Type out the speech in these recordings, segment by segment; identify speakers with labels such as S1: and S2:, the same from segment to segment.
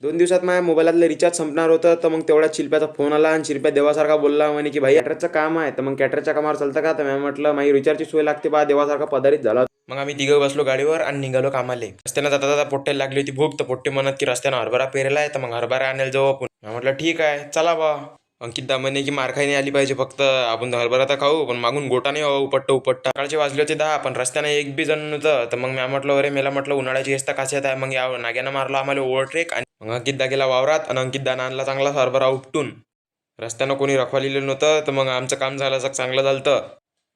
S1: 2 दिवसात माझ्या मोबाईलातलं रिचार्ज संपणार होतं, तर मग तेवढ्यात शिल्प्याचा फोन आला आणि शिल्प्या देवासारखा बोलला म्हणे, की "भाई कॅटरचं काम आहे." तर मग कॅटरच्या कामावर चालतं का? तर मी म्हटलं, "माझी रिचार्जची सोय लागते बा." देवासारखा पधारित झाला. मग आम्ही तिघं बसलो गाडीवर आणि निघालो कामाले. रस्त्यानं जाता जाता पोट्ट्याला लागली होती भूक, तर पोट्टे म्हणत की रस्त्यानं हरभरा पेरेला आहे, तर मग हरभरा आणायला जाऊ आपण. मी म्हटलं ठीक आहे, चला बा. अंकितदा म्हणे की मार खाई नाही आली पाहिजे, फक्त आपण हरभरा तर खाऊ, पण मागून गोटा नाही व्हावं उपट्ट उपट्ट. सकाळचे वाजले होते 10, पण रस्त्यानं एक बी जण नव्हतं. तर मग मी म्हटलं, अरे मेला म्हटलं उन्हाळ्याची हेच तर खासियत आहे. मग या नाग्यानं मारला आम्हाला ओव्हरटेक आणि मग अंकितदा गेला वावरात आणि अंकितदानं आणला चांगला हरभरा उपटून. रस्त्यानं कोणी रखवालेलं नव्हतं, तर मग आमचं काम झालं चांगलं झालं.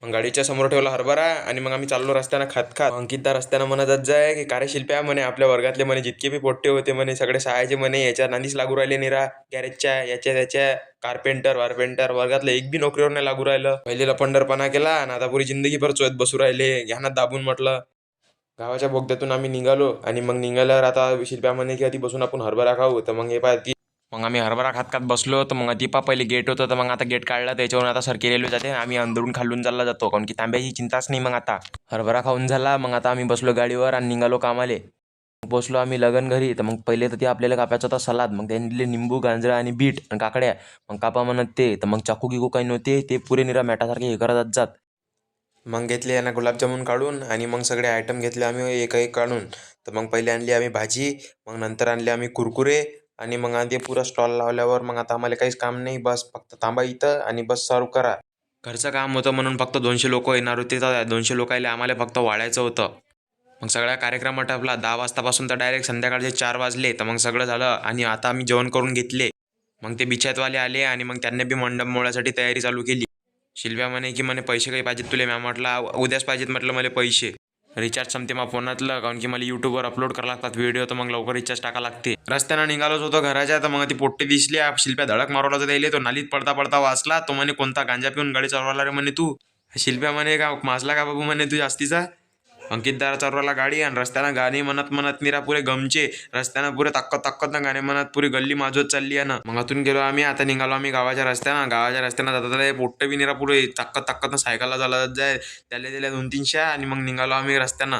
S1: मग गाडीच्या समोर ठेवला हरभरा आणि मग आम्ही चाललो रस्त्यानं खात खात. अंकितदा रस्त्यानं म्हणतच जाय की "का रे शिल्प्या," म्हणे, "आपल्या वर्गातले म्हणे जितके बी पोट्टे होते म्हणे सगळे सहायचे म्हणे याच्या नांदीच लागू राहिले निरा गॅरेजच्या याच्या त्याच्या कार्पेंटर वारपेंटर वर्गातले एक बी नोकरीवर नाही लागू राहिलं. पहिले लपंडरपणा केला आणि आता पुरी जिंदगीभर चोयत बसू राहिले. घ्या ना दाबून." म्हटलं. गावाच्या बोगद्यातून आम्ही निघालो आणि मग निघाल्यावर आता शिल्प्या म्हणे की आधी बसून आपण हरभरा खाऊ. तर मग हे पाय मग आम्ही हरभरा खात खात बसलो. तर मग दीपा पहिले गेट होतं, तर मग आता गेट काढला, त्याच्यावरून आता सरकी रेल्वे जाते. आम्ही अंदरून खालून चालला जातो, कारण की तांब्याची चिंताच नाही. मग आता हरभरा खाऊन झाला, मग आता आम्ही बसलो गाडीवर आणि निघालो कामाले. पोचलो आम्ही लगन घरी. तर मग पहिले तर ते आपल्याला कापायचं होता सलाद. मग त्यांनी दिले निंबू गांजरा आणि बीट आणि काकड्या. मग कापा म्हणत ते, तर मग चाकू गिकू काही नव्हते, ते पुरे निरा मॅटासारखे हे करत जात. मग घेतले यांना गुलाबजामुन काढून आणि मग सगळे आयटम घेतले आम्ही एक एक काढून. तर मग पहिले आणली आम्ही भाजी, मग नंतर आणले आम्ही कुरकुरे आणि मग आधी पुरा स्टॉल लावल्यावर मग आता आम्हाला काहीच काम नाही, बस फक्त थांबा इथं आणि बस सर्व करा. घरचं काम होतं म्हणून फक्त 200 लोक येणार होते, तर 200 लोकायला आम्हाला फक्त वाढायचं होतं. मग सगळा कार्यक्रम आटपला 10 वाजतापासून तर डायरेक्ट संध्याकाळचे 4 वाजले. तर मग सगळं झालं आणि आता आम्ही जेवण करून घेतले. मग ते बिछातवाले आले आणि मग त्यांनी बी मंडप मोळायसाठी तयारी चालू केली. शिल्प्या म्हणे की म्हणे पैसे काही पाहिजेत तुले. मी म्हटलं उद्याच पाहिजेत म्हटलं मला पैसे. रिचार्ज संपते मग फोनातलं, कारण की मला यूट्यूबवर अपलोड करावं लागतात व्हिडिओ, तर मग लवकर रिचार्ज टाका लागते. रस्त्यानं निघालोच होतो घराच्या, तर मग ती पोट्टी दिसली. शिल्प्या धडक मारवला तर द्यायले, तो नालीत पडता पडता वाचला. तो म्हणे कोणता गांजा पिऊन गाडी चालवला रे म्हणे तू. शिल्प्या म्हणे का माजला का बाबू म्हणे तू जास्तीचा. अंकितदार चालवला गाडी आणि रस्त्यानं गाणी म्हणत म्हणत निरा पुरे गमचे. रस्त्यानं पुरे ताक्कत ताक्कत ना गाणे म्हणत पुरी गल्ली माजवत चालली आहे ना. मग आतून गेलो आम्ही. आता निघालो आम्ही गावाच्या रस्त्यानं जाता जाता पोट्ट बी निरा पुरे ताक्कत ताक्कत सायकलला झाला जाय त्याला दिल्या 2-3 आणि मग निघालो आम्ही रस्त्यानं.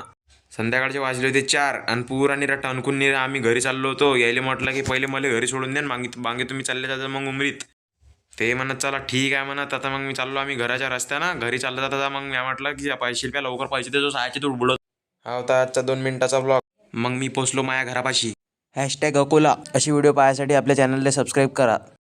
S1: संध्याकाळचे वाजले होते 4 आणि पुरा निरा टणकून निरा आम्ही घरी चाललो होतो. यायले म्हटलं की पहिले मला घरी सोडून द्या, मागे तुम्ही चालले जाता मग उमरीत. ते म्हणत चला ठीक आहे म्हणत. आता मग मी चाललो आम्ही घराच्या रस्त्यानं. घरी चाललं जाता मग मी म्हटलं की पैसे शिल्प्या लवकर पैसे देतो, सहायचे तू बुडत. हा होता आजचा 2 मिनिटाचा ब्लॉग. मग मी पोचलो माझ्या घरापाशी. # अकोला अशी व्हिडिओ पाहण्यासाठी आपल्या चॅनलला सबस्क्राईब करा.